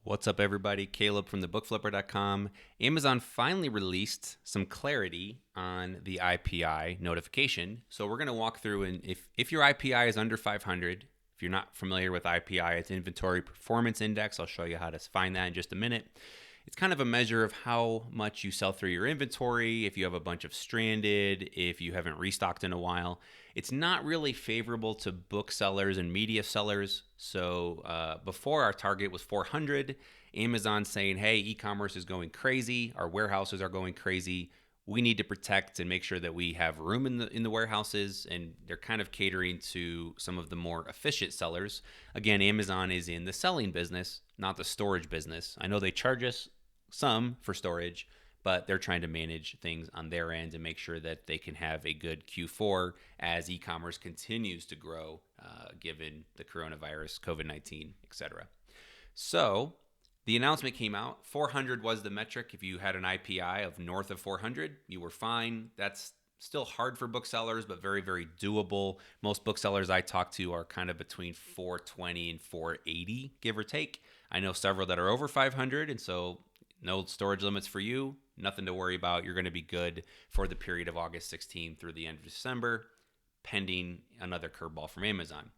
What's up, everybody? Caleb from thebookflipper.com. Amazon finally released some clarity on the IPI notification. So we're going to walk through, and if your IPI is under 500, if you're not familiar with IPI, it's Inventory Performance Index. I'll show you how to find that in just a minute. It's kind of a measure of how much you sell through your inventory, if you have a bunch of stranded, if you haven't restocked in a while. It's not really favorable to booksellers and media sellers. So before, our target was 400. Amazon saying, hey, e-commerce is going crazy. Our warehouses are going crazy. We need to protect and make sure that we have room in the warehouses, and they're kind of catering to some of the more efficient sellers. Again, Amazon is in the selling business, not the storage business. I know they charge us some for storage, but they're trying to manage things on their end and make sure that they can have a good Q4 as e-commerce continues to grow, given the coronavirus, COVID-19, etc. So the announcement came out. 400 was the metric. If you had an IPI of north of 400, you were fine. That's still hard for booksellers, but very, very doable. Most booksellers I talk to are kind of between 420 and 480, give or take. I know several that are over 500, and so no storage limits for you. Nothing to worry about. You're going to be good for the period of August 16 through the end of December, pending another curveball from Amazon.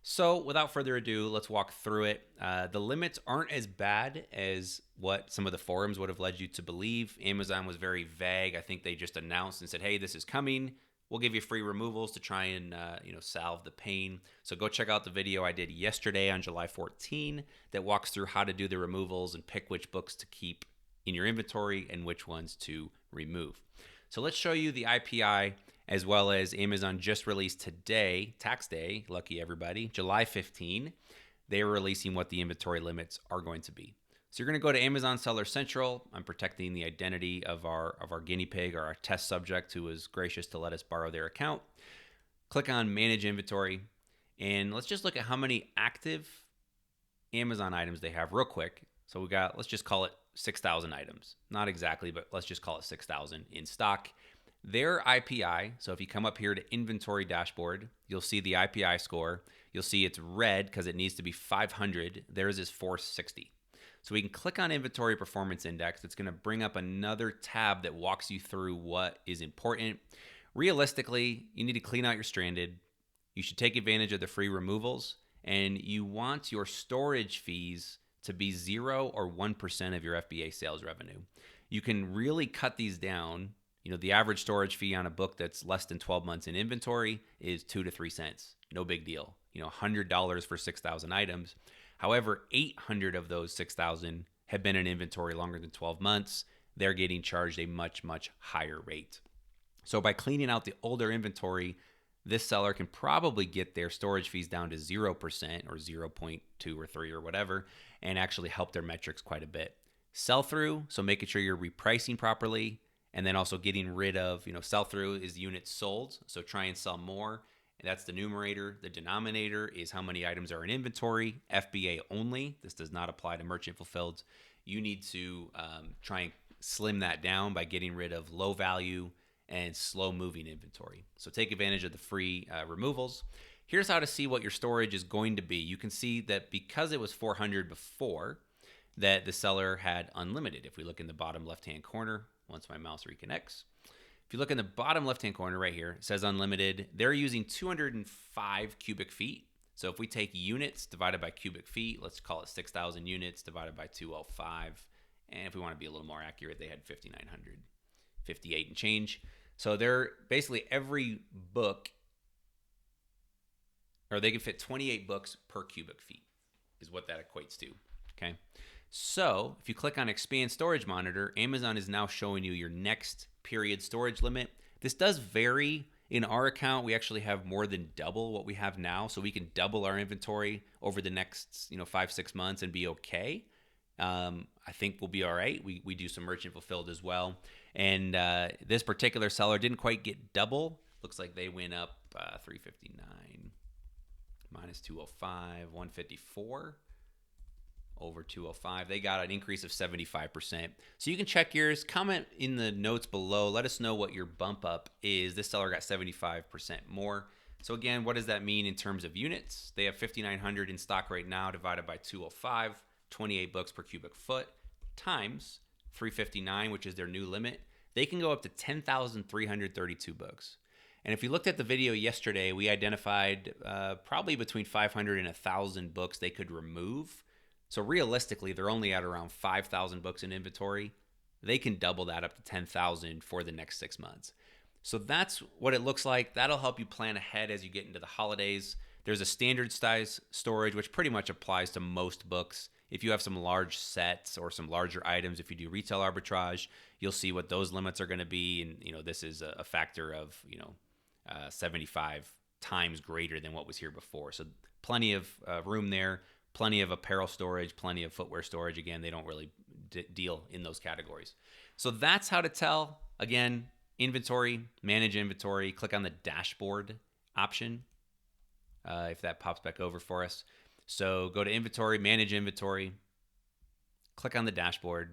So without further ado, let's walk through it. The limits aren't as bad as what some of the forums would have led you to believe. Amazon was very vague. I think they just announced and said, hey, this is coming. We'll give you free removals to try and salve the pain. So go check out the video I did yesterday on July 14 that walks through how to do the removals and pick which books to keep in your inventory and which ones to remove. So let's show you the IPI, as well as Amazon just released today, tax day, lucky everybody, July 15. They are releasing what the inventory limits are going to be. So you're going to go to Amazon Seller Central. I'm protecting the identity of our guinea pig, or our test subject, who was gracious to let us borrow their account. Click on Manage Inventory, and let's just look at how many active Amazon items they have real quick. So we got, let's just call it 6,000 items. Not exactly, but let's just call it 6,000 in stock. Their IPI, so if you come up here to Inventory Dashboard, you'll see the IPI score. You'll see it's red because it needs to be 500. Theirs is 460. So we can click on Inventory Performance Index. It's going to bring up another tab that walks you through what is important. Realistically, you need to clean out your stranded. You should take advantage of the free removals, and you want your storage fees to be 0 or 1% of your FBA sales revenue. You can really cut these down. The average storage fee on a book that's less than 12 months in inventory is 2 to 3 cents. No big deal. $100 for 6,000 items. However, 800 of those 6,000 have been in inventory longer than 12 months. They're getting charged a much, much higher rate. So by cleaning out the older inventory, this seller can probably get their storage fees down to 0% or 0.2 or 3 or whatever, and actually help their metrics quite a bit. Sell through, so making sure you're repricing properly, and then also getting rid of, sell through is units sold. So try and sell more. And that's the numerator. The denominator is how many items are in inventory, FBA only. This does not apply to merchant fulfilled. You need to try and slim that down by getting rid of low value and slow moving inventory. So take advantage of the free removals. Here's how to see what your storage is going to be. You can see that because it was 400 before, that the seller had unlimited. If we look in the bottom left-hand corner, once my mouse reconnects, if you look in the bottom left-hand corner right here, it says unlimited. They're using 205 cubic feet. So if we take units divided by cubic feet, let's call it 6,000 units divided by 205. And if we want to be a little more accurate, they had 5,958 and change. So they're basically every book, or they can fit 28 books per cubic feet is what that equates to, okay? So if you click on Expand Storage Monitor, Amazon is now showing you your next period storage limit. This does vary. In our account, we actually have more than double what we have now, so we can double our inventory over the next 5-6 months and be okay. I think we'll be all right. We do some merchant fulfilled as well. And this particular seller didn't quite get double. Looks like they went up 359 minus 205, 154. Over 205. They got an increase of 75%. So you can check yours. Comment in the notes below. Let us know what your bump up is. This seller got 75% more. So again, what does that mean in terms of units? They have 5,900 in stock right now divided by 205. 28 books per cubic foot, times 359, which is their new limit, they can go up to 10,332 books. And if you looked at the video yesterday, we identified probably between 500 and 1,000 books they could remove. So realistically, they're only at around 5,000 books in inventory. They can double that up to 10,000 for the next 6 months. So that's what it looks like. That'll help you plan ahead as you get into the holidays. There's a standard size storage, which pretty much applies to most books. If you have some large sets or some larger items, if you do retail arbitrage, you'll see what those limits are going to be. And, this is a factor of, 75 times greater than what was here before. So plenty of room there, plenty of apparel storage, plenty of footwear storage. Again, they don't really deal in those categories. So that's how to tell. Again, inventory, manage inventory, click on the dashboard option if that pops back over for us. So go to inventory, manage inventory, click on the dashboard,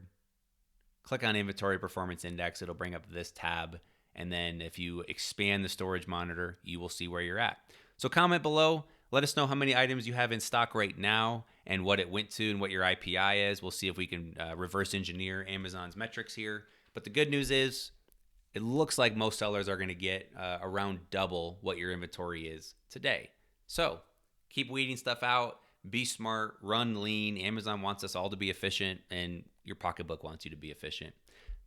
click on inventory performance index. It'll bring up this tab. And then if you expand the storage monitor, you will see where you're at. So comment below. Let us know how many items you have in stock right now and what it went to and what your IPI is. We'll see if we can reverse engineer Amazon's metrics here. But the good news is it looks like most sellers are going to get around double what your inventory is today. So keep weeding stuff out. Be smart. Run lean. Amazon wants us all to be efficient, and your pocketbook wants you to be efficient.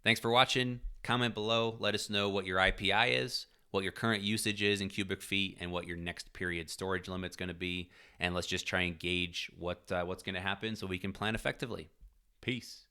Thanks for watching. Comment below. Let us know what your IPI is, what your current usage is in cubic feet, and what your next period storage limit's going to be. And let's just try and gauge what's going to happen so we can plan effectively. Peace.